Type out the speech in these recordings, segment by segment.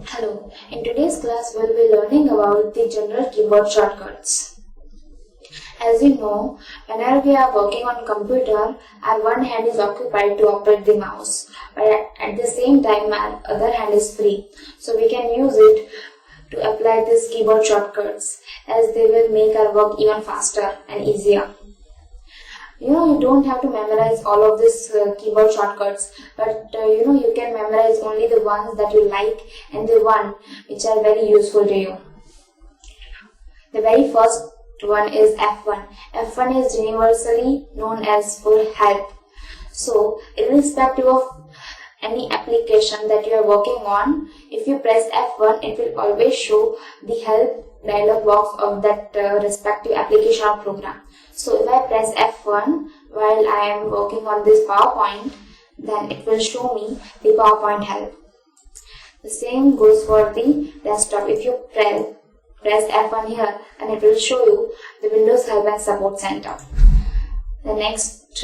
Hello, in today's class we will be learning about the general keyboard shortcuts. As you know, whenever we are working on computer, our one hand is occupied to operate the mouse, but at the same time our other hand is free. So we can use it to apply these keyboard shortcuts as they will make our work even faster and easier. You don't have to memorize all of these keyboard shortcuts, but you can memorize only the ones that you like and the one which are very useful to you. The very first one is F1. F1 is universally known as for help. So, irrespective of any application that you are working on, if you press F1, it will always show the help dialog box of that respective application or program. So if I press F1 while I am working on this PowerPoint, then it will show me the PowerPoint help. The same goes for the desktop. If you press F1 here, then it will show you the Windows Help and Support Center. The next,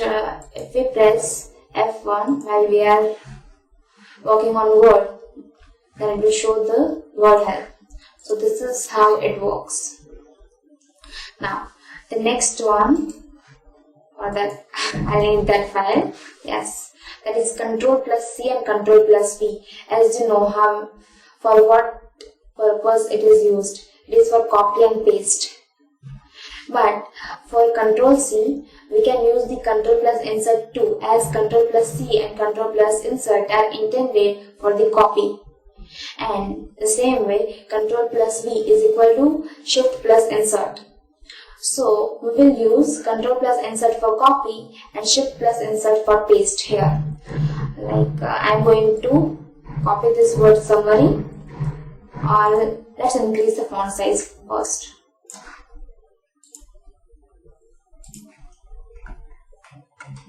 if we press F1 while we are working on Word, then it will show the Word help. So this is how it works. Now, the next one, or that I need that file, yes, that is Ctrl+C and Ctrl+V. As you know, for what purpose it is used. It is for copy and paste. But for Ctrl+C, we can use the Ctrl+Insert too, as Ctrl+C and Ctrl+Insert are intended for the copy. And the same way, Ctrl+V is equal to Shift+Insert. So we will use Ctrl+Insert for copy and Shift+Insert for paste here. Like I am going to copy this word summary, or let's increase the font size first.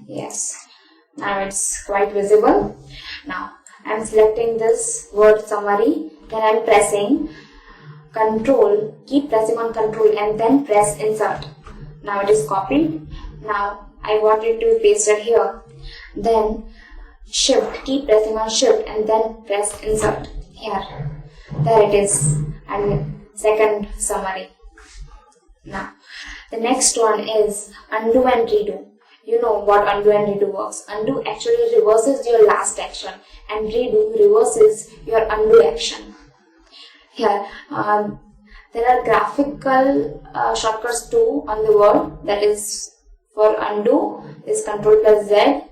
Yes, now it's quite visible. Now I am selecting this word summary, then I am pressing Control, keep pressing on Control and then press Insert. Now it is copied. Now I want it to be pasted here. Then Shift, keep pressing on Shift and then press Insert here. There it is, and second summary. Now the next one is Undo and Redo. You know what undo and redo works. Undo actually reverses your last action and redo reverses your undo action. Here, there are graphical shortcuts too on the word. That is for undo is Ctrl+Z,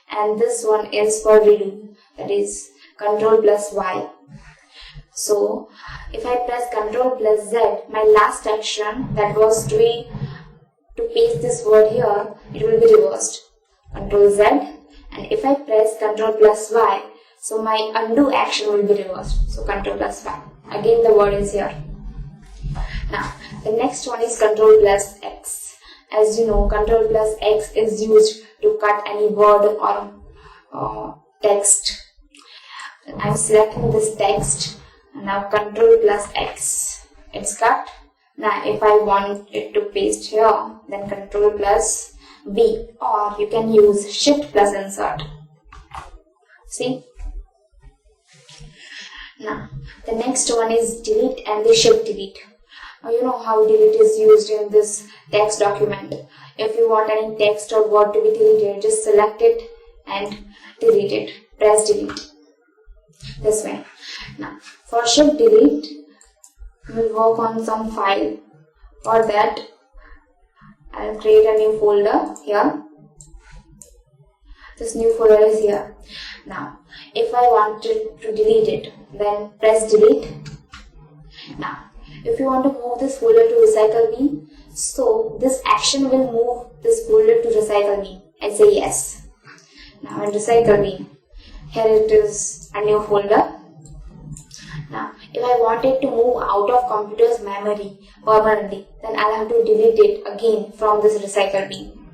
and this one is for redo. That is Ctrl+Y. So, if I press Ctrl+Z, my last action that was to paste this word here, it will be reversed. Ctrl+Z, and if I press Ctrl+Y, so my undo action will be reversed. So Ctrl+Y. Again the word is here. Now the next one is Ctrl+X. As you know, Ctrl+X is used to cut any word or text. I am selecting this text. Now Ctrl+X. It's cut. Now if I want it to paste here, then Ctrl+V, or you can use Shift+Insert. See? Now the next one is delete and the Shift delete. Now you know how delete is used in this text document. If you want any text or word to be deleted, just select it and delete it. Press delete. This way. Now for Shift delete, we'll work on some file. For that, I'll create a new folder here. This new folder is here. Now, if I wanted to delete it, then press delete. Now, if you want to move this folder to recycle bin, so this action will move this folder to recycle bin. I say yes. Now in recycle bin, here it is a new folder. Now, if I want it to move out of computer's memory permanently, then I'll have to delete it again from this recycle bin.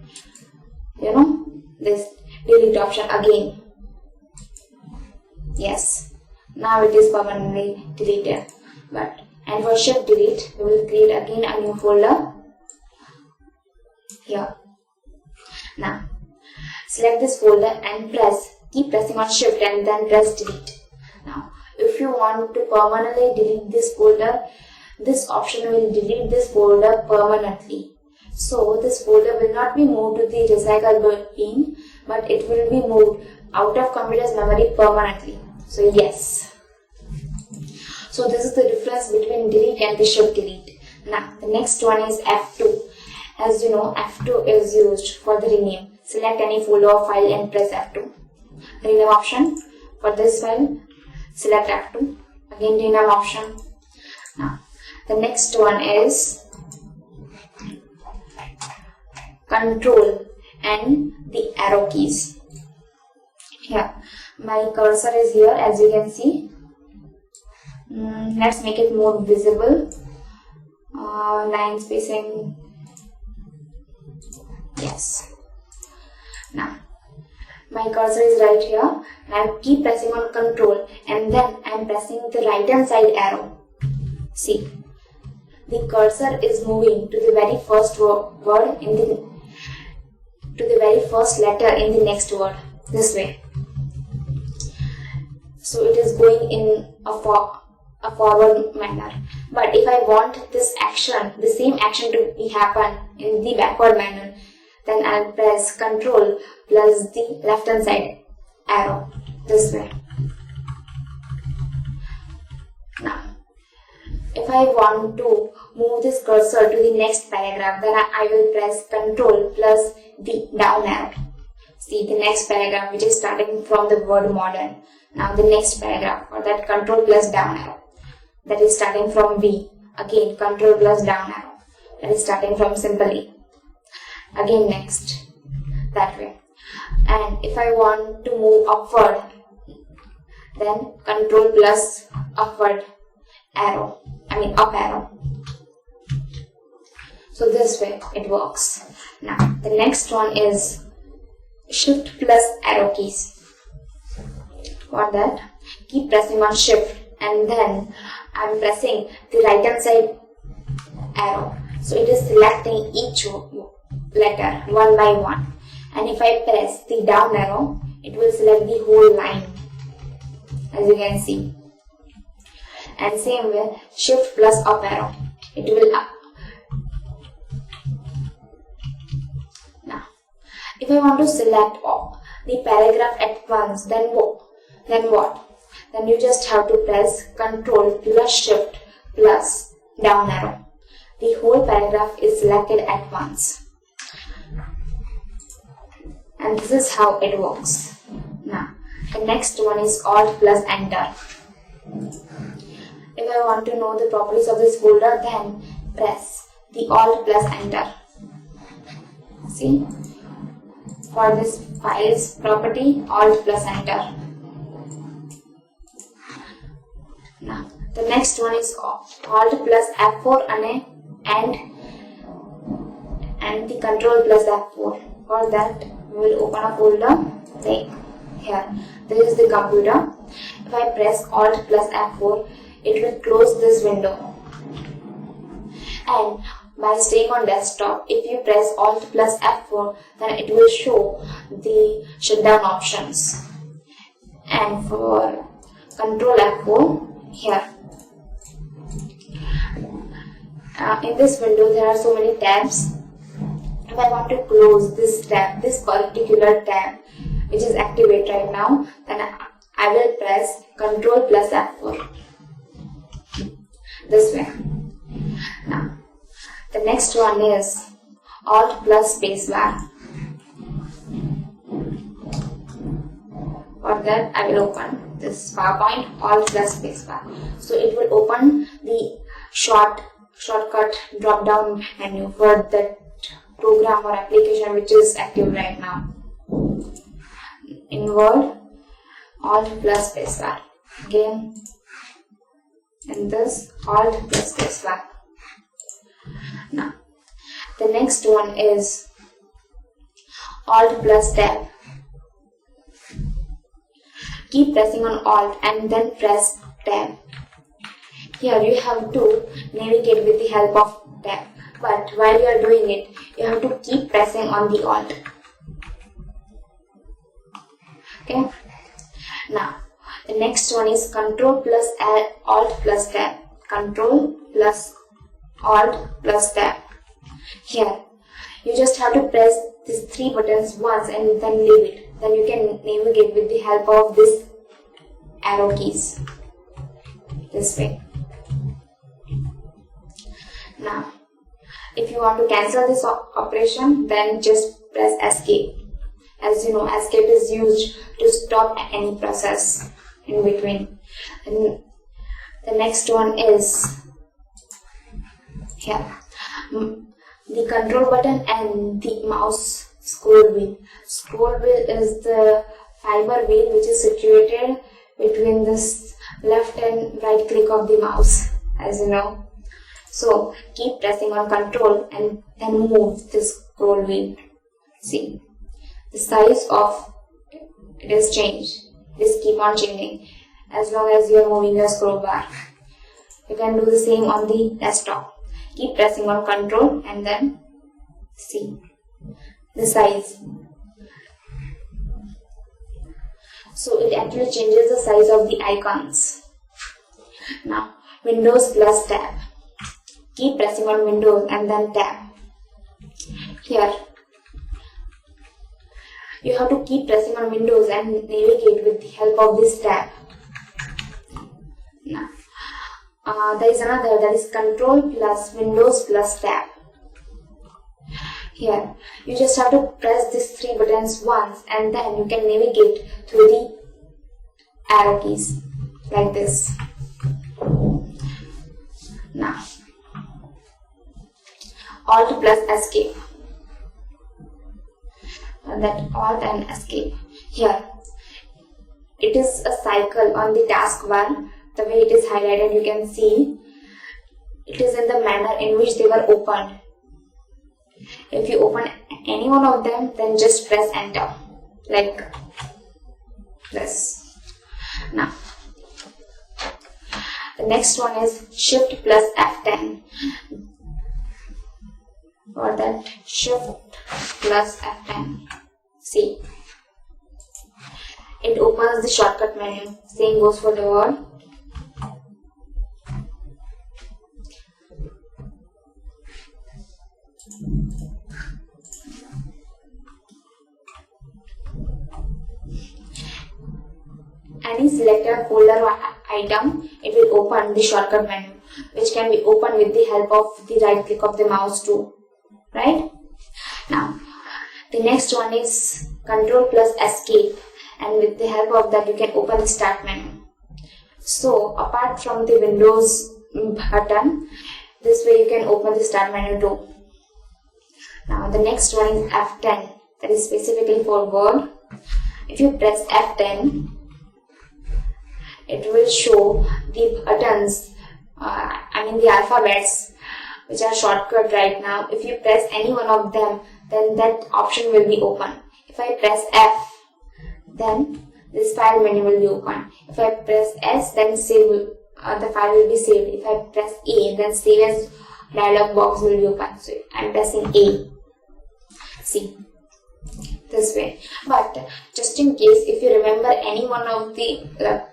You know, this delete option again. Yes, now it is permanently deleted. And for Shift delete, we will create again a new folder here. Now, select this folder and keep pressing on Shift and then press delete. Now, if if you want to permanently delete this folder, this option will delete this folder permanently. So this folder will not be moved to the recycle bin, but it will be moved out of computer's memory permanently. So yes. So this is the difference between delete and the shift delete. Now the next one is F2. As you know, F2 is used for the rename. Select any folder or file and press F2. Rename option. For this file, select F2. Again rename option. Now the next one is Control and the arrow keys. Here, my cursor is here, as you can see. Let's make it more visible. Line spacing. Yes. Now, my cursor is right here. I keep pressing on Control, and then I am pressing the right hand side arrow. See, the cursor is moving to the very first word in the very first letter in the next word, this way. So it is going in a forward manner. But if I want this action, the same action to be happen in the backward manner, then I'll press Control plus the left hand side arrow, this way. Now, if I want to move this cursor to the next paragraph, then I will press Control plus the down arrow. See the next paragraph, which is starting from the word modern. Now the next paragraph, for that Control plus down arrow, that is starting from V. Again Control plus down arrow, that is starting from simple E. Again next, that way. And if I want to move upward, then Control plus upward arrow, up arrow. So this way it works. Now the next one is Shift plus arrow keys. For that, keep pressing on Shift, and then I am pressing the right hand side arrow. So it is selecting each letter one by one. And if I press the down arrow, it will select the whole line, as you can see. And same way, Shift plus up arrow, it will up. Now, if I want to select the paragraph at once, then what? Then you just have to press Control plus Shift plus down arrow. The whole paragraph is selected at once. And this is how it works. Now, the next one is Alt plus Enter. If I want to know the properties of this folder, then press the Alt plus Enter. See? For this file's property, Alt plus Enter. Now, the next one is Alt plus F4 and the Control plus F4. For that, we will open a folder like here. This is the computer. If I press Alt plus F4, it will close this window. And by staying on desktop, if you press Alt plus F4, then it will show the shutdown options. And for Control F4, here. In this window, there are so many tabs. If I want to close this tab, this particular tab, which is activate right now, then I will press Control plus F4. This way. Now, the next one is Alt plus spacebar. For that, I will open this PowerPoint, Alt plus spacebar. So it will open the shortcut drop-down menu for that program or application which is active right now. In Word, Alt plus spacebar. Again, in this, Alt plus spacebar. Now, the next one is Alt plus Tab. Keep pressing on Alt and then press Tab. Here you have to navigate with the help of Tab, but while you are doing it, you have to keep pressing on the Alt. Okay. Now, The next one is Control plus Alt plus Tab. Control plus Alt plus Tab. Here, you just have to press these three buttons once and then leave it. Then you can navigate with the help of this arrow keys. This way. Now, if you want to cancel this operation, then just press escape. As you know, escape is used to stop any process in between. And the next one is here. The control button and the mouse scroll wheel. Scroll wheel is the fiber wheel which is situated between this left and right click of the mouse, as you know. So keep pressing on control and then move this scroll wheel. See, the size of it is changed. Just keep on changing as long as you are moving your scroll bar. You can do the same on the desktop. Keep pressing on control and then see the size. So it actually changes the size of the icons. Now, Windows plus Tab. Keep pressing on Windows and then Tab. Here, you have to keep pressing on Windows and navigate with the help of this tab. Now, there is another, that is Control plus Windows plus Tab. Here, you just have to press these three buttons once and then you can navigate through the arrow keys like this. Now, Alt plus Escape. That Alt and Escape. Here, it is a cycle on the taskbar. The way it is highlighted, you can see it is in the manner in which they were opened. If you open any one of them, then just press enter like this. Now, the next one is Shift plus F10. For that, Shift plus F10. See, it opens the shortcut menu. Same goes for the word. Any selected folder or item, it will open the shortcut menu, which can be opened with the help of the right click of the mouse too. Right? Now, the next one is Control plus Escape, and with the help of that you can open the start menu. So, apart from the Windows button, this way you can open the start menu too. Now, the next one is F10, that is specifically for Word. If you press F10, it will show the buttons, the alphabets which are shortcut right now. If you press any one of them, then that option will be open. If I press F, then this file menu will be open. If I press S, then save, the file will be saved. If I press A, then save as dialog box will be open. So I am pressing A. See, this way. But just in case, if you remember any one of the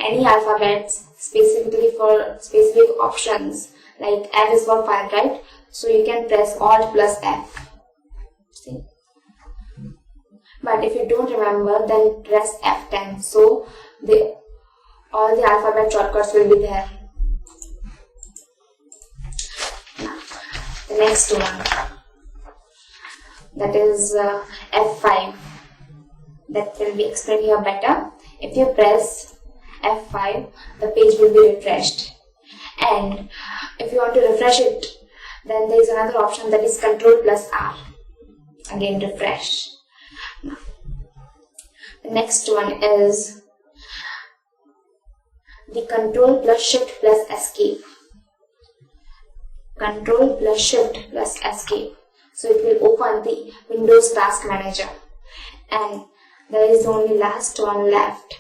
any alphabets specifically for specific options, like F is for file, right? So you can press Alt plus F. See? But if you don't remember, then press F10. So all the alphabet shortcuts will be there. Now, the next one, that is F5. That will be explained here better. If you press F5, the page will be refreshed. And if you want to refresh it, then there is another option, that is Control plus R. Again, refresh. Now, the next one is the Control plus Shift plus Escape. Control plus Shift plus Escape. So it will open the Windows Task Manager. And there is only last one left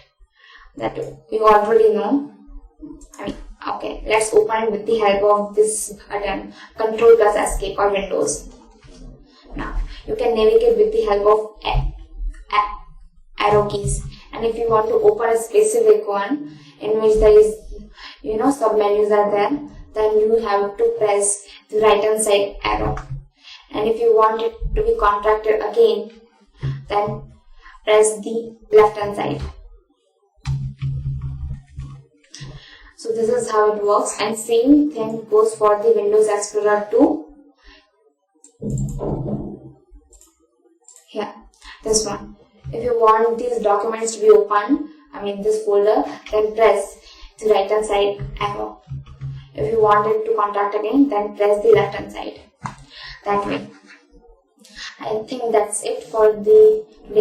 that we already know. Okay, let's open it with the help of this button, Control plus Escape or Windows. Now, you can navigate with the help of arrow keys, And if you want to open a specific one in which there is, submenus are there, then you have to press the right hand side arrow. And if you want it to be contracted again, then press the left hand side. So this is how it works, and same thing goes for the Windows Explorer 2. Here, this one. If you want these documents to be open, this folder, then press the right hand side arrow. If you want it to contract again, then press the left hand side. That way. I think that's it for the